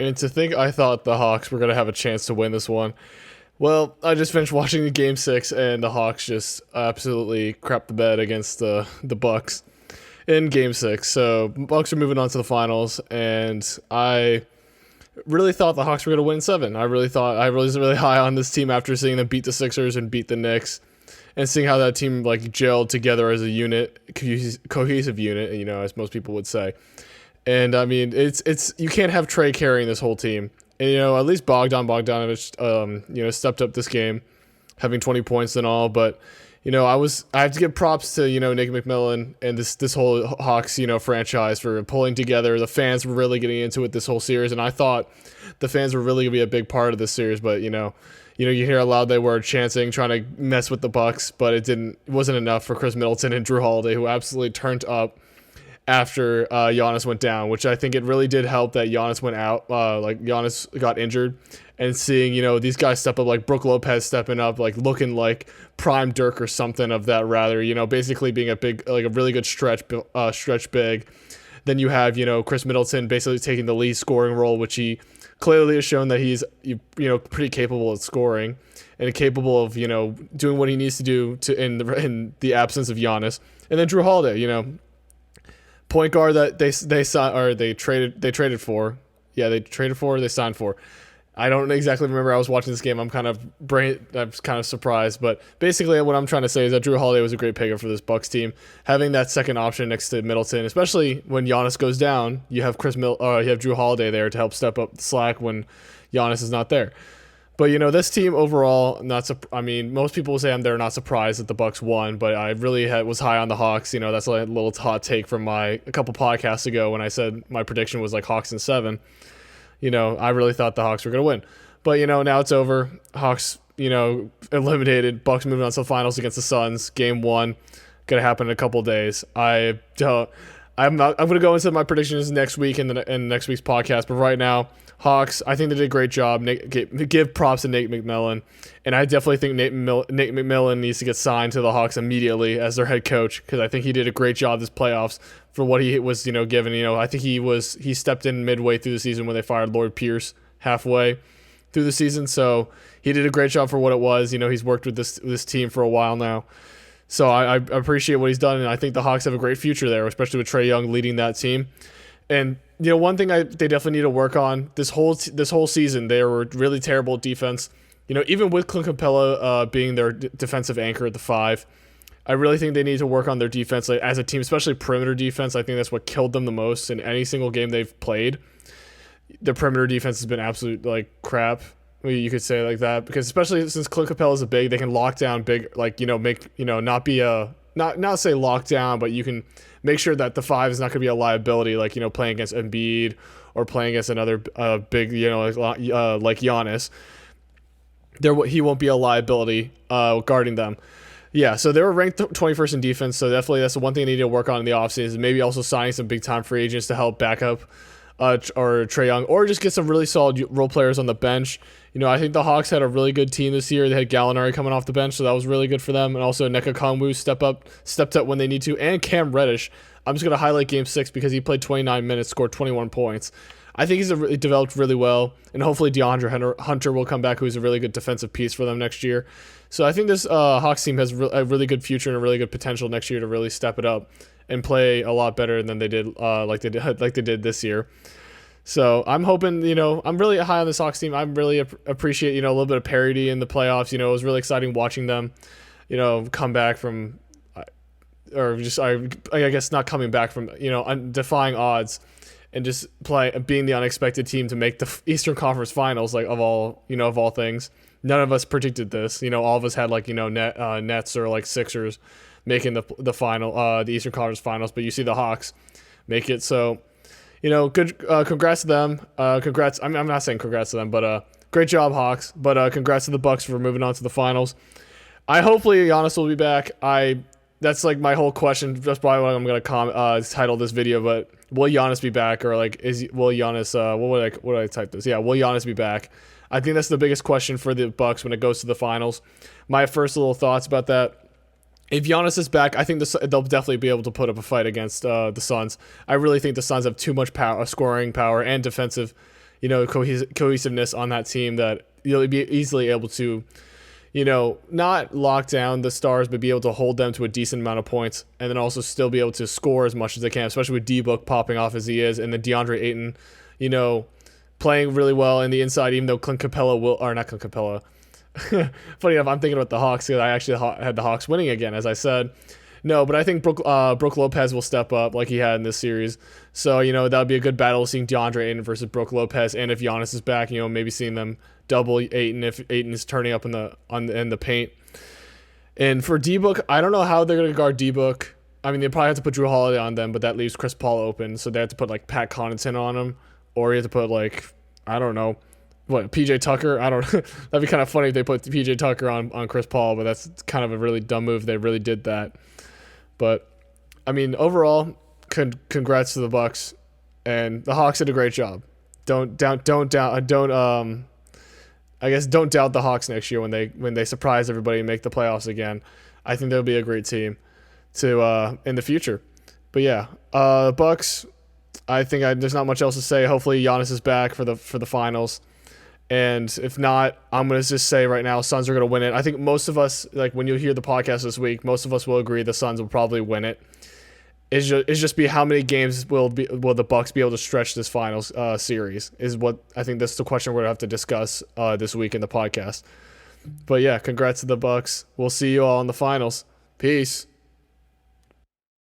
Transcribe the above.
And to think I thought the Hawks were going to have a chance to win this one. Well, I just finished watching the game 6 and the Hawks just absolutely crapped the bed against the Bucks in game 6. So, Bucks are moving on to the finals and I really thought the Hawks were going to win 7. I was really high on this team after seeing them beat the Sixers and beat the Knicks and seeing how that team like gelled together as a unit, cohesive unit, as most people would say. And I mean, it's you can't have Trey carrying this whole team. And at least Bogdanovich, stepped up this game, having 20 points and all. But I have to give props to Nick McMillan and this whole Hawks franchise for pulling together. The fans were really getting into it this whole series, and I thought the fans were really gonna be a big part of this series. But you hear how loud they were chanting, trying to mess with the Bucks, but it wasn't enough for Chris Middleton and Drew Holiday, who absolutely turned up after Giannis went down, which I think it really did help that Giannis went out, like Giannis got injured, and seeing, these guys step up, like Brook Lopez stepping up, like looking like prime Dirk or something of that rather, basically being a big, like a really good stretch big. Then you have, Chris Middleton basically taking the lead scoring role, which he clearly has shown that he's, pretty capable of scoring and capable of, doing what he needs to do in the absence of Giannis. And then Drew Holiday, point guard that they traded for. Yeah, they traded for, they signed for. I don't exactly remember. I was watching this game. I'm kind of surprised, but basically what I'm trying to say is that Drew Holiday was a great pickup for this Bucks team. Having that second option next to Middleton, especially when Giannis goes down, you have you have Drew Holiday there to help step up the slack when Giannis is not there. But this team overall, most people will say they're not surprised that the Bucks won, but I really was high on the Hawks. That's a little hot take from a couple podcasts ago when I said my prediction was like Hawks in 7. I really thought the Hawks were going to win. But now it's over. Hawks, eliminated. Bucks moving on to the finals against the Suns. Game 1 going to happen in a couple of days. I'm going to go into my predictions next week in next week's podcast, but right now, Hawks, I think they did a great job. Give props to Nate McMillan, and I definitely think Nate McMillan needs to get signed to the Hawks immediately as their head coach, because I think he did a great job this playoffs for what he was given. I think he stepped in midway through the season when they fired Lloyd Pierce halfway through the season, so he did a great job for what it was. He's worked with this team for a while now. So I appreciate what he's done, and I think the Hawks have a great future there, especially with Trae Young leading that team. And one thing they definitely need to work on this whole season, they were really terrible at defense. Even with Clint Capella being their defensive anchor at the 5, I really think they need to work on their defense as a team, especially perimeter defense. I think that's what killed them the most in any single game they've played. Their perimeter defense has been absolute crap. You could say it like that, because especially since Clint Capella is a big, they can lock down big, not be a not say lock down, but you can make sure that the 5 is not going to be a liability, playing against Embiid or playing against another big, like Giannis. He won't be a liability guarding them. Yeah, so they were ranked 21st in defense, so definitely that's the one thing they need to work on in the offseason. Maybe also signing some big-time free agents to help back up or Trae Young, or just get some really solid role players on the bench. I think the Hawks had a really good team this year. They had Gallinari coming off the bench, so that was really good for them. And also Nneka Kongwu stepped up when they need to, and Cam Reddish. I'm just going to highlight Game 6 because he played 29 minutes, scored 21 points. I think he's developed really well, and hopefully DeAndre Hunter will come back, who's a really good defensive piece for them next year. So I think this Hawks team has a really good future and a really good potential next year to really step it up and play a lot better than they did, like they did this year. So I'm hoping, I'm really high on this Hawks team. I really appreciate, a little bit of parity in the playoffs. It was really exciting watching them, come back from, or just I guess not coming back from, defying odds. And just being the unexpected team to make the Eastern Conference Finals, of all things. None of us predicted this. All of us had Nets or Sixers making the final, the Eastern Conference Finals. But you see the Hawks make it. So, good. Congrats to them. Congrats. I'm not saying congrats to them, but great job, Hawks. But congrats to the Bucks for moving on to the finals. Hopefully Giannis will be back. That's my whole question. That's probably what I'm gonna title this video. But will Giannis be back, or will Giannis? What would I type this? Yeah, will Giannis be back? I think that's the biggest question for the Bucks when it goes to the finals. My first little thoughts about that: if Giannis is back, I think they'll definitely be able to put up a fight against the Suns. I really think the Suns have too much power, scoring power, and defensive, cohesiveness on that team that you'll be easily able to, not lock down the Stars, but be able to hold them to a decent amount of points, and then also still be able to score as much as they can, especially with D-Book popping off as he is, and then DeAndre Ayton, playing really well in the inside, even though Clint Capella not Clint Capella. Funny enough, I'm thinking about the Hawks because I actually had the Hawks winning again, as I said. No, but I think Brook Lopez will step up like he had in this series. So, that would be a good battle, seeing DeAndre Ayton versus Brook Lopez. And if Giannis is back, maybe seeing them double Ayton if Ayton is turning up in the paint. And for D-Book, I don't know how they're going to guard D-Book. I mean, they probably have to put Drew Holiday on them, but that leaves Chris Paul open. So they have to put, Pat Connaughton on him. Or you have to put, I don't know, PJ Tucker? I don't know. That'd be kind of funny if they put PJ Tucker on Chris Paul, but that's kind of a really dumb move. They really did that. But I mean, overall, congrats to the Bucks, and the Hawks did a great job. Don't doubt the Hawks next year when they surprise everybody and make the playoffs again. I think they'll be a great team to in the future. But yeah, Bucks. I think there's not much else to say. Hopefully, Giannis is back for the finals. And if not, I'm going to just say right now, Suns are going to win it. I think most of us, when you hear the podcast this week, most of us will agree the Suns will probably win it. It's just be how many games will the Bucks be able to stretch this finals series is what I think that's the question we're going to have to discuss this week in the podcast. But yeah, congrats to the Bucks. We'll see you all in the finals. Peace.